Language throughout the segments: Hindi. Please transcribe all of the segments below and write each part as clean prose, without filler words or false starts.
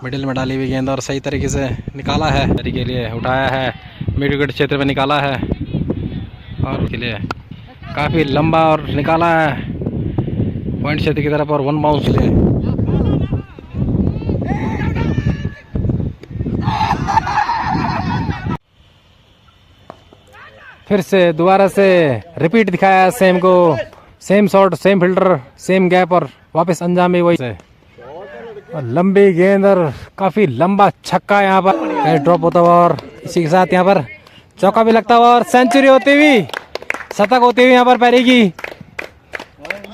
मिडिल में डाली हुई गेंद और सही तरीके से निकाला है, के लिए उठाया है, मिड विकेट क्षेत्र में निकाला है और के लिए काफ़ी लंबा और निकाला है पॉइंट क्षेत्र की तरफ और वन बाउंस लिए। फिर से दोबारा से रिपीट दिखाया सेम को, same shot, same fielder, same gap और वापस अंजाम भी वही से। और लंबी गेंद और काफी लंबा छक्का यहाँ पर ड्रॉप होता हुआ और इसी के साथ यहाँ पर चौका भी लगता हुआ और सेंचुरी होती हुई, शतक होती हुई यहाँ पर पैरी की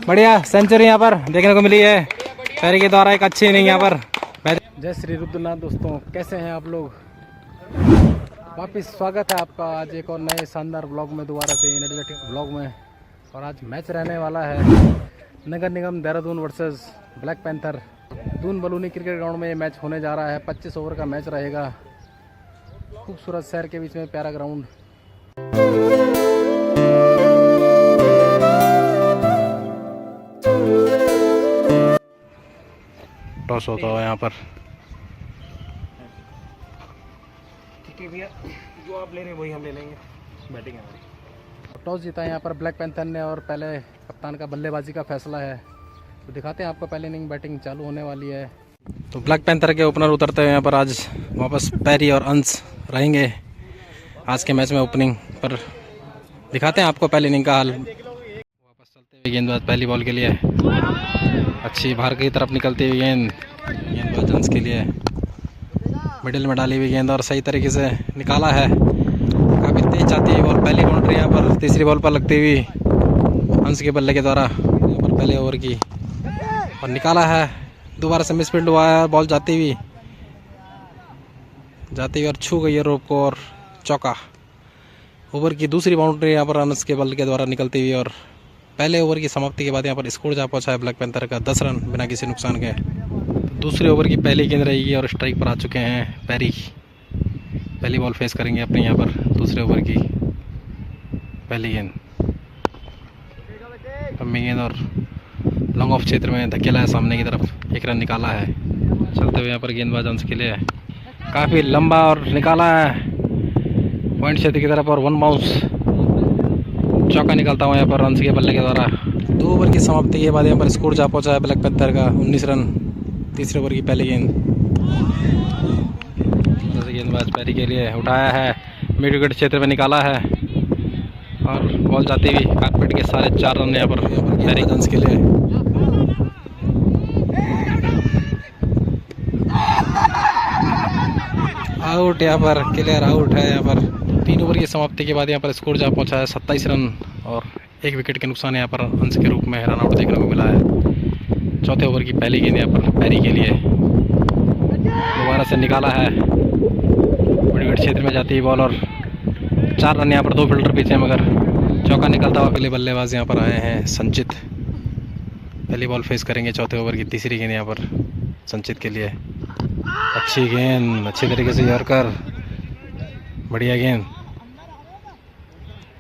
बढ़िया सेंचुरी यहाँ पर देखने को मिली है पैरी के द्वारा। एक अच्छी इनिंग यहाँ पर। जय श्री रुद्रनाथ। दोस्तों कैसे हैं आप लोग? वापिस स्वागत है आपका आज एक और नए शानदार ब्लॉग में, दोबारा से एनर्जेटिक ब्लॉग में। और आज मैच रहने वाला है नगर निगम Dehradun versus black panther. Doon Baluni cricket ground में ये मैच होने जा रहा है। 25 ओवर का मैच रहेगा। खूबसूरत शहर के बीच में प्यारा ग्राउंड। टॉस होता हुआ यहाँ पर। ठीक है भैया, जो आप ले रहे हैं वही हम ले लेंगे। बैटिंग हमारी। टॉस जीता है यहाँ पर ब्लैक पैंथर ने और पहले कप्तान का बल्लेबाजी का फैसला है। तो दिखाते हैं आपको पहले इनिंग बैटिंग चालू होने वाली है। तो ब्लैक पैंथर के ओपनर उतरते हैं यहाँ पर आज वापस पैरी और अंश रहेंगे आज के मैच में ओपनिंग पर। दिखाते हैं आपको पहले इनिंग का हाल। वापस चलते हुए गेंदबाज पहली बॉल के लिए अच्छी बाहर की तरफ निकलती हुई गेंदबाज अंश के लिए मिडिल में डाली हुई गेंद और सही तरीके से निकाला है। काफ़ी तेज जाती है बॉल, पहली बाउंड्री यहाँ पर तीसरी बॉल पर लगती हुई अंश के बल्ले के द्वारा यहाँ पर पहले ओवर की और निकाला है। दोबारा से मिसफील्ड हुआ है, बॉल जाती हुई और छू गई है रोप को और चौका। ओवर की दूसरी बाउंड्री यहाँ पर अंश के बल्ले के द्वारा निकलती हुई और पहले ओवर की समाप्ति के बाद यहाँ पर स्कोर जा पहुँचा है ब्लैक पैंथर का 10 रन बिना किसी नुकसान के। दूसरे ओवर की पहली गेंद रहेगी और स्ट्राइक पर आ चुके हैं पैरी। पहली बॉल फेस करेंगे अपने यहाँ पर दूसरे ओवर की पहली गेंद। लंबी गेंद और लॉन्ग ऑफ क्षेत्र में धकेला है सामने की तरफ, 1 रन निकाला है। चलते हुए यहाँ पर गेंदबाज अंश के लिए काफ़ी लंबा और निकाला है पॉइंट क्षेत्र की तरफ और वन बाउंस चौका निकलता हुआ यहाँ पर अंश के बल्ले के द्वारा। 2 ओवर की समाप्ति के बाद यहाँ पर स्कोर जा पहुँचा है ब्लैक पैंथर का 19 रन। तीसरे ओवर की पहली गेंद गेंदबाज पैरी के लिए उठाया है, मिड विकेट क्षेत्र में निकाला है और बॉल जाती हुई कारपेट के सारे 4 रन यहाँ पर पैरी अंश के लिए। आउट यहाँ पर, क्लियर आउट है यहाँ पर। 3 ओवर की समाप्ति के बाद यहाँ पर स्कोर जा पहुँचा है 27 रन और 1 विकेट के नुकसान यहाँ पर अंश के रूप में रन आउट देखने को मिला है। चौथे ओवर की पहली गेंद यहाँ पर पैरी के लिए दोबारा से निकाला है, मिड विकेट क्षेत्र में जाती है बॉल और 4 रन यहाँ पर 2 फील्डर पीछे मगर चौका निकलता हुआ अगले बल्लेबाज यहाँ पर आए हैं संचित। पहली बॉल फेस करेंगे चौथे ओवर की तीसरी गेंद यहाँ पर संचित के लिए। अच्छी गेंद, अच्छी तरीके से यॉर्कर, बढ़िया गेंद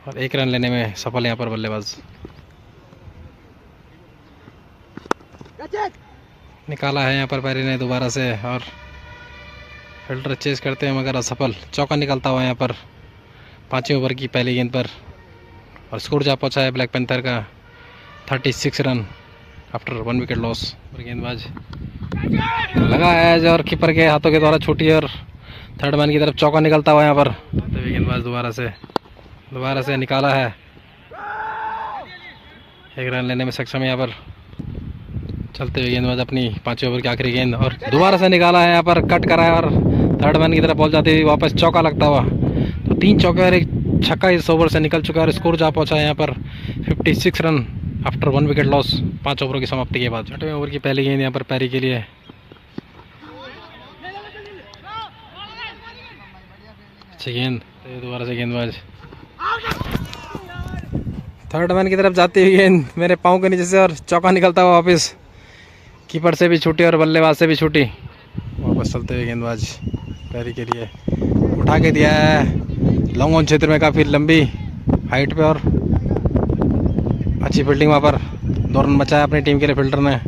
और 1 रन लेने में सफल यहाँ पर बल्लेबाज। निकाला है यहाँ पर पैरी ने दोबारा से और फिल्डर चेस करते हैं मगर असफल। चौका निकलता हुआ यहाँ पर 5वें ओवर की पहली गेंद पर और स्कोर जा पहुँचा है ब्लैक पैंथर का 36 रन आफ्टर 1 विकेट लॉस। और गेंदबाज लगा है और कीपर के हाथों के द्वारा छूटी और थर्ड मैन की तरफ चौका निकलता हुआ यहाँ पर। गेंदबाज दोबारा से निकाला है, 1 रन लेने में सक्षम है यहाँ पर। चलते हुए गेंदबाज अपनी 5वें ओवर की आखिरी गेंद और दोबारा से निकाला है यहाँ पर, कट करा है और थर्ड मैन की तरफ बॉल जाती हुई वापस चौका लगता हुआ। तो 3 चौके और 1 छक्का इस ओवर से निकल चुका है और स्कोर जा पहुँचा है यहाँ पर 56 रन आफ्टर 1 विकेट लॉस 5 ओवरों की समाप्ति के बाद। 6वें ओवर की पहली गेंद यहाँ पर पैरी के लिए अच्छी गेंद। दोबारा से गेंदबाज थर्ड मैन की तरफ जाती हुई गेंद मेरे पाँव के नीचे से और चौका निकलता हुआ वापस, कीपर से भी छूटी और बल्लेबाज से भी छूटी। वापस चलते हुए गेंदबाज पैरी के लिए उठा के दिया है लॉन्ग ऑन क्षेत्र में, काफ़ी लंबी हाइट पे और अच्छी फील्डिंग वहाँ पर 2 रन बचाया अपनी टीम के लिए फील्डर ने।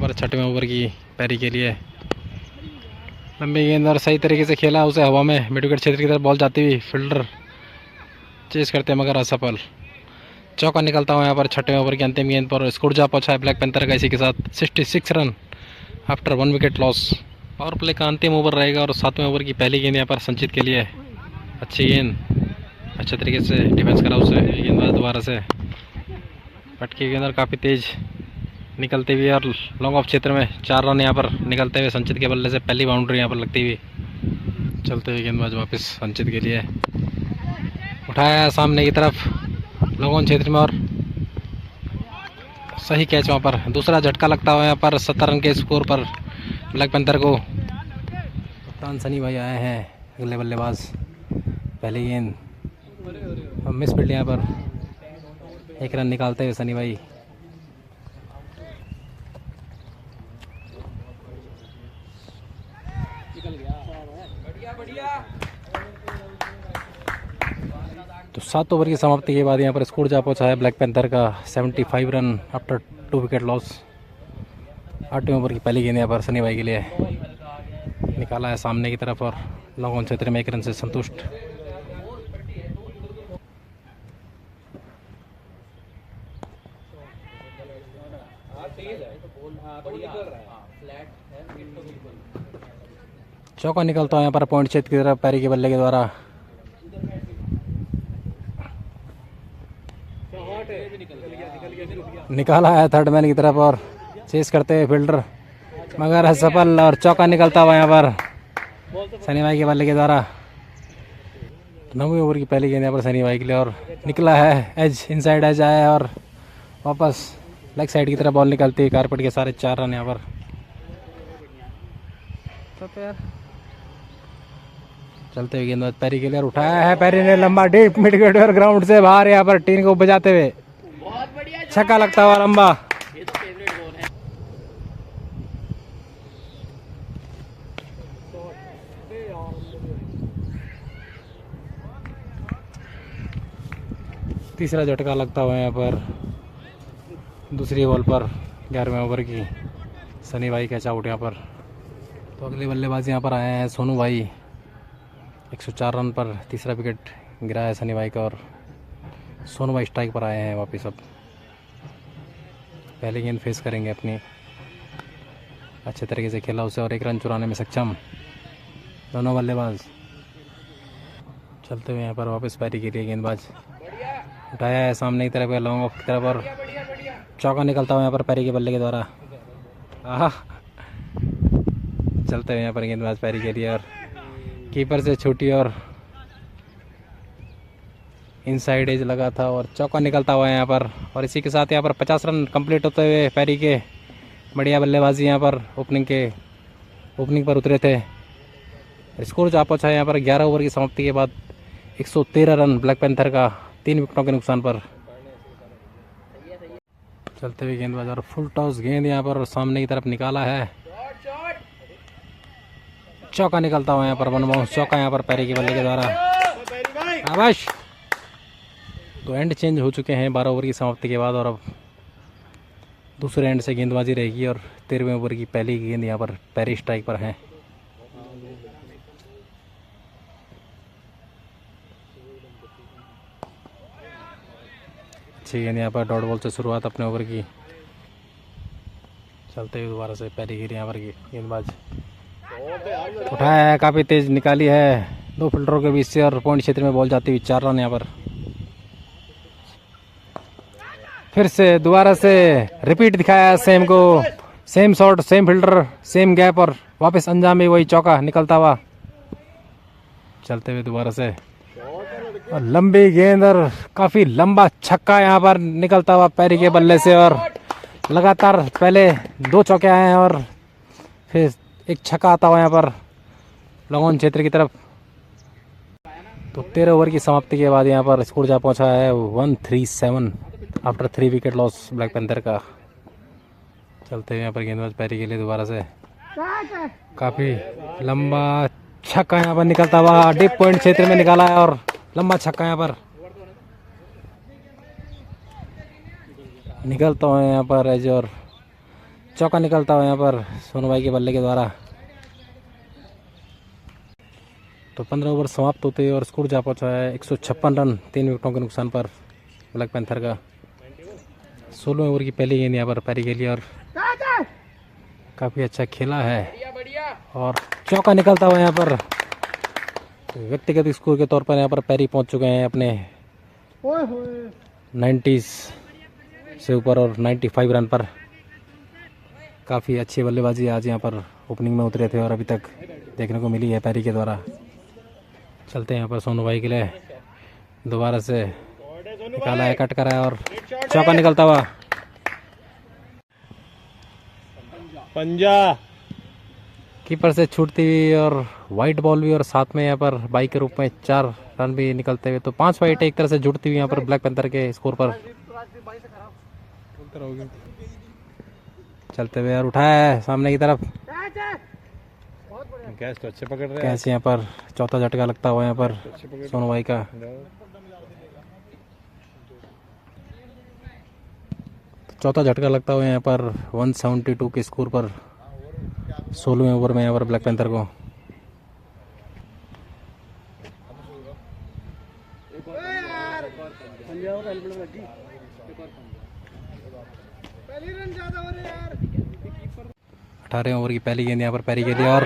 पर छठवें ओवर की पैरी के लिए। लंबी गेंद और सही तरीके से खेला उसे हवा में मिड विकेट क्षेत्र की तरफ बॉल जाती हुई, फील्डर चेस करते मगर असफल। चौका निकलता हुआ यहाँ पर छठवें ओवर की अंतिम गेंद पर। स्कोर जा पहुंचा है ब्लैक पैंथर का इसी के साथ 66 run after 1 wicket loss. Power play का अंतिम ओवर रहेगा और 7वें ओवर की पहली गेंद यहाँ पर संचित के लिए। अच्छी गेंद, अच्छे तरीके से डिफेंस करा उसे। गेंदबाज दोबारा से पटकी गेंद और काफ़ी तेज निकलती हुई और लॉन्ग ऑफ क्षेत्र में 4 रन यहाँ पर निकलते हुए संचित के बल्ले से पहली बाउंड्री यहाँ पर लगती हुई। चलते हुए गेंदबाज वापस संचित के लिए उठाया सामने की तरफ लॉन्ग ऑन क्षेत्र में और सही कैच वहाँ पर। दूसरा झटका लगता हुआ यहाँ पर 70 रन के स्कोर पर ब्लैक पैंथर को। कप्तान सनी भाई आए हैं अगले बल्लेबाज। पहली गेंद मिस फील्ड यहाँ पर, 1 रन निकालते हुए सनी भाई। तो 7 ओवर की समाप्ति के बाद यहाँ पर स्कोर जा पहुंचा है ब्लैक पैंथर का 75 रन आफ्टर 2 विकेट लॉस। 8वें ओवर की पहली गेंद यहाँ पर सनी भाई के लिए निकाला है सामने की तरफ और लॉन्ग ऑन क्षेत्र में 1 रन से संतुष्ट। चौका निकलता है यहाँ पर पॉइंट क्षेत्र की तरफ पैरी के बल्ले के द्वारा। निकाला है थर्ड मैन की तरफ और चेस करते हुए फील्डर मगर असफल और चौका निकलता हुआ यहाँ पर सनी भाई के बल्ले के द्वारा। 9वें ओवर की पहली गेंद यहाँ पर सनी भाई के लिए और निकला है एज, इनसाइड एज आया और वापस लेग साइड की तरफ बॉल निकलती है। कारपेट के सारे 4 रन यहाँ पर। चलते हुए गेंदबाज पैरी के लिए और उठाया है पैरी ने लंबा डीप मिड विकेट और ग्राउंड से बाहर यहाँ पर टीन को बजाते हुए छक्का लगता हुआ लंबा। तीसरा झटका लगता हुआ यहाँ पर दूसरी बॉल पर 11वें ओवर की सनी भाई कैच आउट यहाँ पर। तो अगले बल्लेबाज यहाँ पर आए हैं सोनू भाई। 104 रन पर तीसरा विकेट गिरा है सनी भाई का और सोनू भाई स्ट्राइक पर आए हैं वापस। अब पहली गेंद फेस करेंगे अपनी। अच्छे तरीके से खेला उसे और 1 रन चुराने में सक्षम दोनों बल्लेबाज। चलते हुए यहाँ पर वापस पैरी के लिए गेंदबाज उठाया है सामने की तरफ लॉन्ग ऑफ की तरफ और चौका निकलता हुआ यहाँ पर पैरी के बल्ले के द्वारा। चलते हुए यहाँ पर गेंदबाज पैरी के लिए और कीपर से छूटी और इनसाइड एज लगा था और चौका निकलता हुआ है यहाँ पर। और इसी के साथ यहाँ पर 50 रन कंप्लीट होते हुए पैरी के बढ़िया बल्लेबाजी यहाँ पर ओपनिंग पर उतरे थे। स्कोर जा पहुंचा है यहाँ पर 11 ओवर की समाप्ति के बाद 113 रन ब्लैक पैंथर का 3 विकेटों के नुकसान पर। चलते हुए गेंदबाज और फुल टॉस गेंद यहाँ पर सामने की तरफ निकाला है। चौका निकलता हुआ यहाँ पर 1 बाउंस चौका यहाँ पर पैरी के बल्ले के द्वारा। आवाश तो एंड चेंज हो चुके हैं 12 ओवर की समाप्ति के बाद और अब दूसरे एंड से गेंदबाजी रहेगी और 13वें ओवर की पहली गेंद यहाँ पर पैरी स्ट्राइक पर है। अच्छी गेंद यहाँ पर डॉट बॉल से शुरुआत अपने ओवर की। चलते हुए दोबारा से पहली गेंद यहाँ पर गेंदबाज उठाया है, काफ़ी तेज निकाली है 2 फील्डरों के बीच से और पॉइंट क्षेत्र में बॉल जाती हुई 4 रन यहाँ पर। फिर से दोबारा से रिपीट दिखाया सेम को, same shot same fielder same gap और वापस अंजाम भी वही चौका निकलता हुआ। चलते हुए दोबारा से और लंबी गेंद और काफ़ी लंबा छक्का यहाँ पर निकलता हुआ पैरी के बल्ले से और लगातार पहले 2 चौके आए हैं और फिर एक छक्का आता हुआ यहाँ पर लॉन्ग ऑन क्षेत्र की तरफ। तो 13 ओवर की समाप्ति के बाद यहाँ पर स्कोर जा पहुँचा है 137 after 3 wicket loss black panther का। चलते हुए यहाँ पर गेंदबाज पैरी के लिए दोबारा से काफ़ी लंबा छक्का यहाँ पर निकलता हुआ डीप पॉइंट क्षेत्र में निकाला है और लंबा छक्का यहाँ पर निकलता हुआ यहाँ पर एज और चौका निकलता हुआ यहाँ पर सोनू भाई के बल्ले के द्वारा। तो 15 ओवर समाप्त होते और स्कोर जा पहुंचा है 156 रन 3 विकेटों के नुकसान पर ब्लैक पैंथर का। 16 ओवर की पहली गेंद यहाँ पर पैरी के लिए और काफ़ी अच्छा खेला है और चौका निकलता हुआ यहाँ पर। व्यक्तिगत स्कोर के तौर पर यहाँ पर पैरी पहुंच चुके हैं अपने 90s से ऊपर और 95 रन पर। काफ़ी अच्छी बल्लेबाजी आज यहाँ पर ओपनिंग में उतरे थे और अभी तक देखने को मिली है पैरी के द्वारा। चलते हैं यहाँ पर सोनू भाई के लिए, दोबारा से निकाला है, कट करा है और चौका निकलता हुआ। पंजा कीपर से छूटती हुई और वाइट बॉल भी और साथ में यहाँ पर बाई के रूप में 4 रन भी निकलते हुए। तो 5 वाइट एक तरह से जुड़ती हुई यहाँ पर ब्लैक पैंथर के स्कोर पर। चलते हुए और उठाया है सामने की तरफ। कैच तो अच्छे पकड़ रहे हैं। कैच यहाँ पर चौथा झटका लगता हुआ यहाँ पर सोनू भाई का। चौथा झटका लगता हुआ यहाँ पर 172 के स्कोर पर 16वें ओवर में यहाँ पर ब्लैक पैंथर को। अठारह ओवर की पहली गेंद यहाँ पर पैरी के लिए और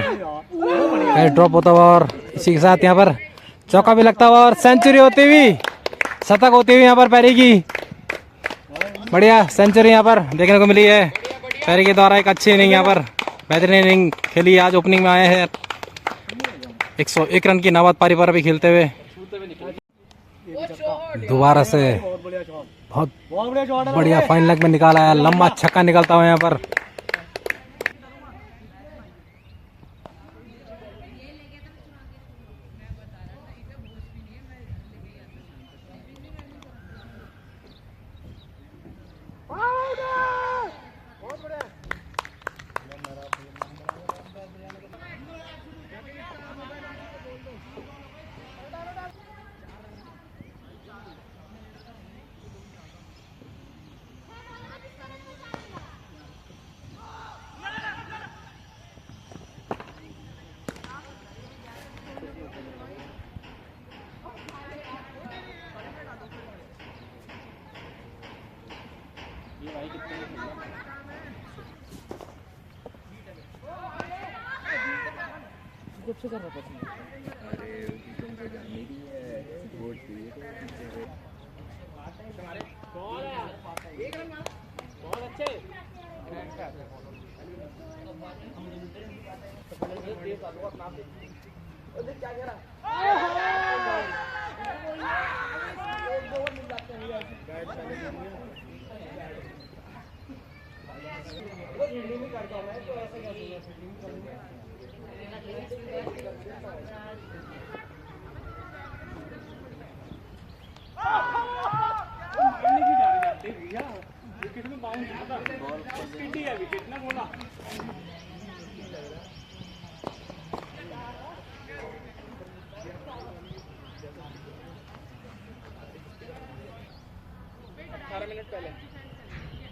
ड्रॉप होता हुआ और इसी के साथ यहाँ पर चौका भी लगता हुआ और सेंचुरी होती हुई, शतक होती हुई यहाँ पर पैरी की। बढ़िया सेंचुरी यहाँ पर देखने को मिली है पैरी के द्वारा। एक अच्छी इनिंग यहाँ पर बेहतरीन इनिंग खेली आज ओपनिंग में आए हैं 101 रन की नाबाद पारी पर अभी खेलते हुए। दोबारा से बहुत बढ़िया फाइन लेग में निकाला है, लंबा छक्का निकलता हुआ यहाँ पर।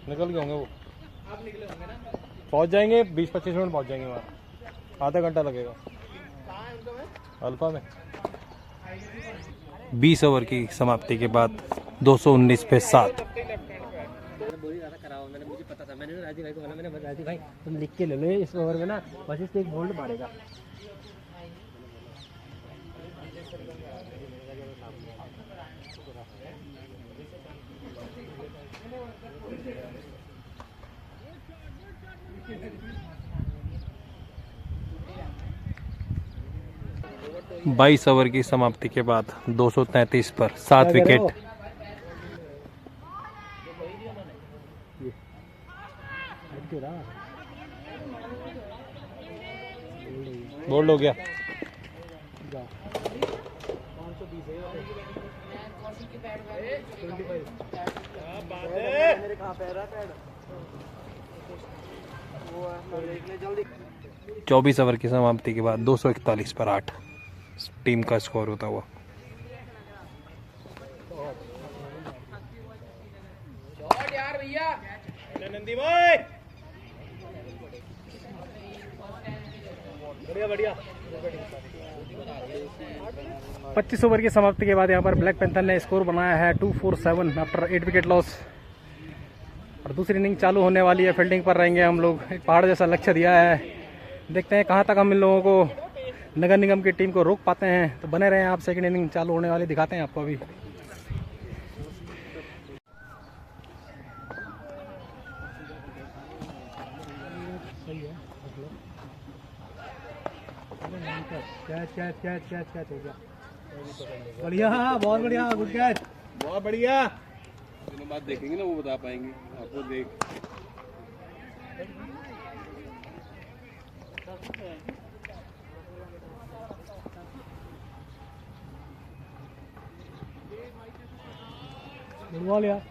निकल गए होंगे वो। आप निकले होंगे ना? पहुंच जाएंगे 20-25 मिनट पहुंच जाएंगे वहाँ। आधा घंटा लगेगा। अल्फा में 20 ओवर की समाप्ति के बाद 219 पे 7। मुझे पता था, मैंने राजीव भाई को बोला, मैंने राजीव भाई तुम लिख के ले लो इस ओवर में ना बस इससे एक बोल्ड मारेगा। बाईस ओवर की समाप्ति के बाद 233 पर 7 विकेट। बोल्ड हो गया। चौबीस ओवर की समाप्ति के बाद 241 पर 8 टीम का स्कोर होता हुआ। नंदी भाई बढ़िया 25 ओवर की समाप्ति के बाद यहाँ पर ब्लैक पैंथर ने स्कोर बनाया है 247 आफ्टर 8 विकेट लॉस। और दूसरी इनिंग चालू होने वाली है। फील्डिंग पर रहेंगे हम लोग। एक पहाड़ जैसा लक्ष्य दिया है, देखते हैं कहाँ तक हम इन लोगों को नगर निगम की टीम को रोक पाते हैं। तो बने रहे आप, सेकंड इनिंग चालू होने वाली दिखाते हैं आपको अभी। कैच हो गया। बढ़िया, बहुत बढ़िया, गुड कैच, बहुत बढ़िया। दोनों बात देखेंगे ना, वो बता पाएंगे आपको। देख बॉल यार।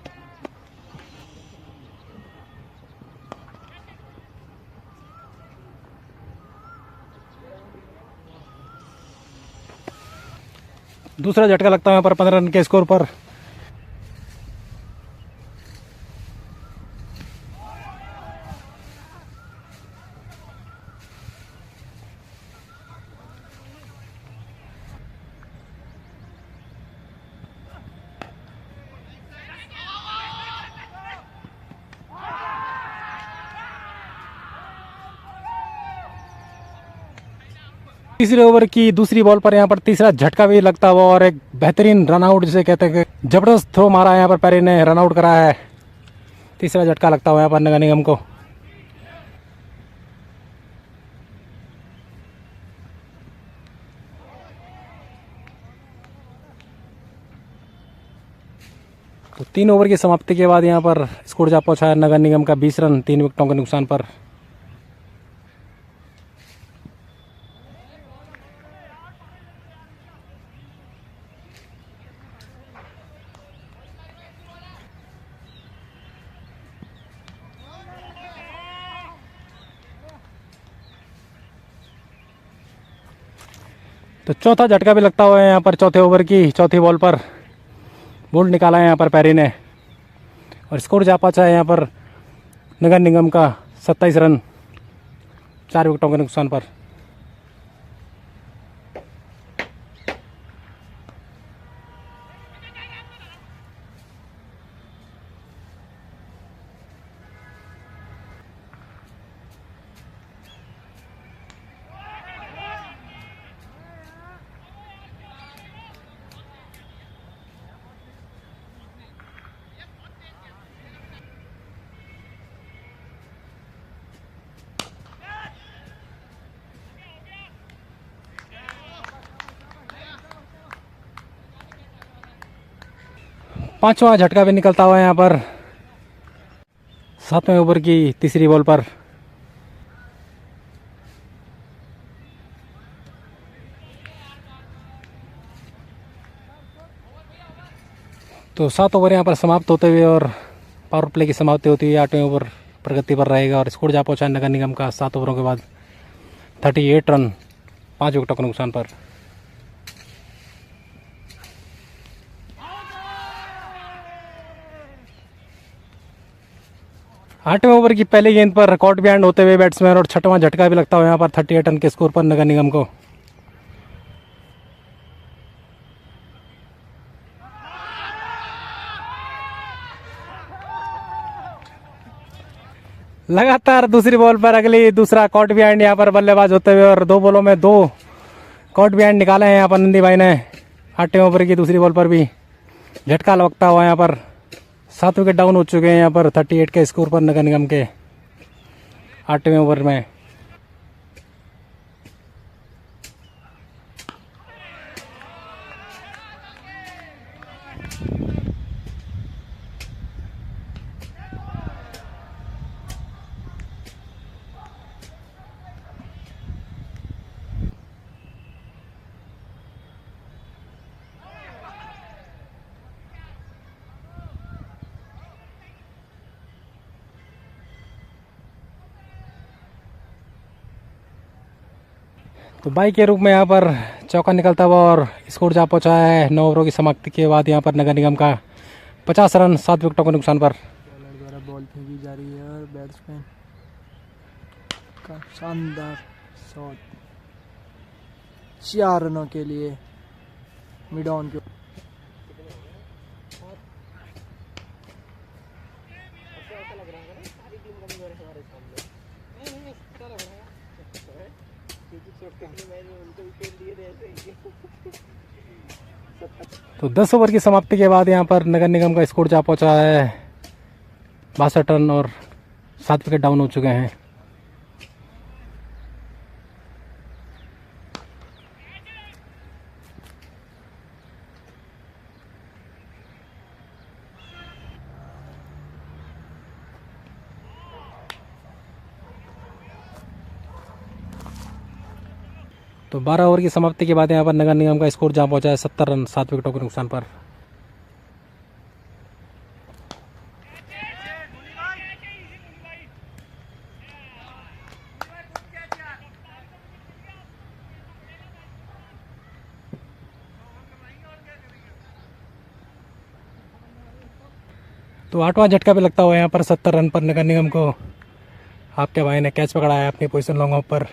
दूसरा झटका लगता है यहाँ पर 15 रन के स्कोर पर। तीसरे ओवर की दूसरी बॉल पर यहाँ पर तीसरा झटका भी लगता हुआ और एक बेहतरीन रनआउट जिसे कहते हैं कि जबरदस्त थ्रो मारा है यहाँ पर पेरी ने, रनआउट कराया है। तीसरा झटका लगता हुआ यहाँ पर नगर निगम को। तो 3 ओवर की समाप्ति के बाद यहाँ पर स्कोर जा पहुंचा है नगर निगम का 20 रन 3 विकेटों के नुकसान पर। तो चौथा झटका भी लगता हुआ है यहाँ पर चौथे ओवर की चौथी बॉल पर। बोल्ड निकाला है यहाँ पर पेरी ने और स्कोर जा पहुंचा है यहाँ पर नगर निगम का 27 रन 4 विकेटों के नुकसान पर। पांचवा झटका भी निकलता हुआ है यहाँ पर 7वें ओवर की तीसरी बॉल पर। तो 7 ओवर यहाँ पर समाप्त होते हुए और पावर प्ले की समाप्ति होती हुई 8वें ओवर प्रगति पर रहेगा और स्कोर जा पहुंचा नगर निगम का 7 ओवरों के बाद 38 रन 5 विकेटों के नुकसान पर। आठवें ओवर की पहली गेंद पर रिकॉर्ड बिहाइंड होते हुए बैट्समैन और छठवां झटका भी लगता हुआ यहाँ पर 38 रन के स्कोर पर नगर निगम को। लगातार दूसरी बॉल पर अगली दूसरा कॉट बिहाइंड यहाँ पर बल्लेबाज होते हुए और 2 बॉलों में 2 कॉट बिहाइंड निकाले हैं यहाँ पर नंदी भाई ने। 8वें ओवर की दूसरी बॉल पर भी झटका लगता हुआ यहाँ पर 7 विकेट डाउन हो चुके हैं यहाँ पर 38 के स्कोर पर नगर निगम के 8वें ओवर में। तो बाई के रूप में यहाँ पर चौका निकलता हुआ और स्कोर जा पहुँचा है 9 ओवरों की समाप्ति के बाद यहाँ पर नगर निगम का 50 रन 7 विकेटों के नुकसान पर। बॉलर द्वारा बॉल फेंकी जा रही है और बैट्समैन का शानदार शॉट। 4 रनों के लिए मिड ऑन के। तो 10 ओवर की समाप्ति के बाद यहाँ पर नगर निगम का स्कोर जा पहुंचा है 62 रन और 7 विकेट डाउन हो चुके हैं। तो 12 ओवर की समाप्ति के बाद यहाँ पर नगर निगम का स्कोर जहाँ पहुंचा है 70 रन 7 विकेटों के नुकसान पर। तो 8वां झटका भी लगता हुआ यहाँ पर 70 रन पर नगर निगम को। आपके भाई ने कैच पकड़ा है अपनी पोजीशन लॉन्ग ऑफ पर।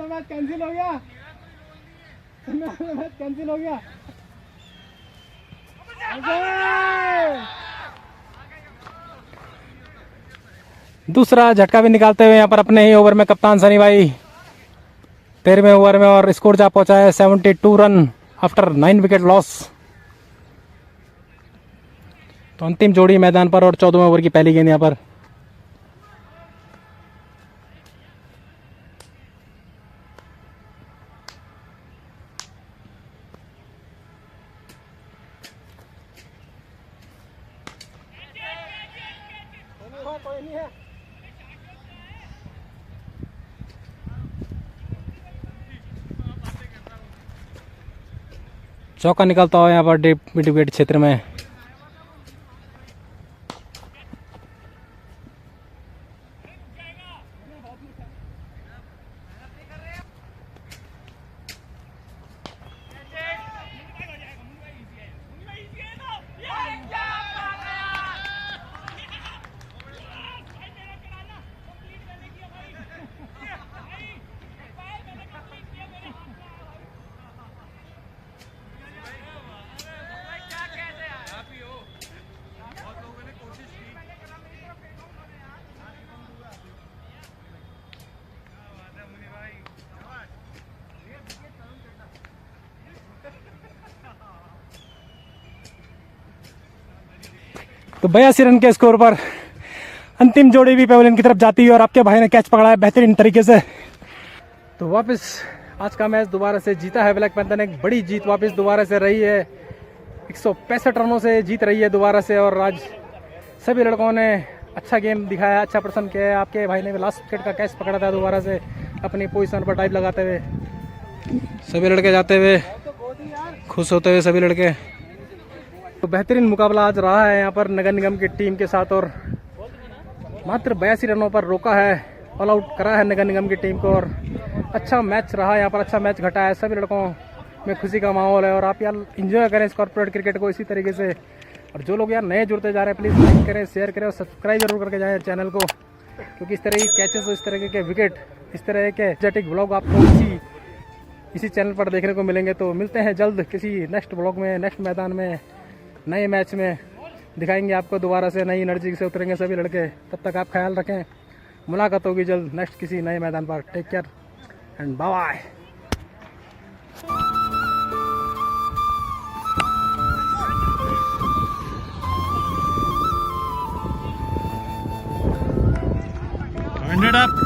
मैच कैंसिल हो गया, मैच कैंसिल हो गया। दूसरा झटका भी निकालते हुए यहाँ पर अपने ही ओवर में कप्तान सनी भाई 13वें ओवर में, और स्कोर जा पहुंचा है 72 रन आफ्टर 9 विकेट लॉस। तो अंतिम जोड़ी मैदान पर और 14वें ओवर की पहली गेंद यहाँ पर। चौका निकलता हुआ यहाँ पर डीप मिड विकेट क्षेत्र में। तो 82 रन के स्कोर पर अंतिम जोड़ी भी पेविलियन की तरफ जाती है और आपके भाई ने कैच पकड़ा है बेहतरीन तरीके से। तो वापस आज का मैच दोबारा से जीता है ब्लैक पैंथर ने। एक बड़ी जीत वापस दोबारा से रही है, 165 रनों से जीत रही है दोबारा से। और आज सभी लड़कों ने अच्छा गेम दिखाया, अच्छा प्रदर्शन किया है। आपके भाई ने लास्ट विकेट का कैच पकड़ा था दोबारा से अपनी पोजीशन पर टाइप लगाते हुए। सभी लड़के जाते हुए खुश होते हुए सभी लड़के। तो बेहतरीन मुकाबला आज रहा है यहाँ पर नगर निगम की टीम के साथ, और मात्र 82 रनों पर रोका है, ऑल आउट करा है नगर निगम की टीम को। और अच्छा मैच रहा यहाँ पर, अच्छा मैच घटा है, सभी लड़कों में खुशी का माहौल है। और आप यार एंजॉय करें इस कॉर्पोरेट क्रिकेट को इसी तरीके से। और जो लोग यार नए जुड़ते जा रहे हैं प्लीज़ लाइक करें, शेयर करें और सब्सक्राइब जरूर करके जाएँ चैनल को, क्योंकि इस तरह की कैचेस, इस तरह के विकेट, इस तरह के एनर्जेटिक ब्लॉग आपको इसी चैनल पर देखने को मिलेंगे। तो मिलते हैं जल्द किसी नेक्स्ट ब्लॉग में, नेक्स्ट मैदान में, नए मैच में दिखाएंगे आपको दोबारा से, नई एनर्जी से उतरेंगे सभी लड़के। तब तक आप ख्याल रखें, मुलाकात होगी जल्द नेक्स्ट किसी नए मैदान पर। Take care and bye bye. Ended up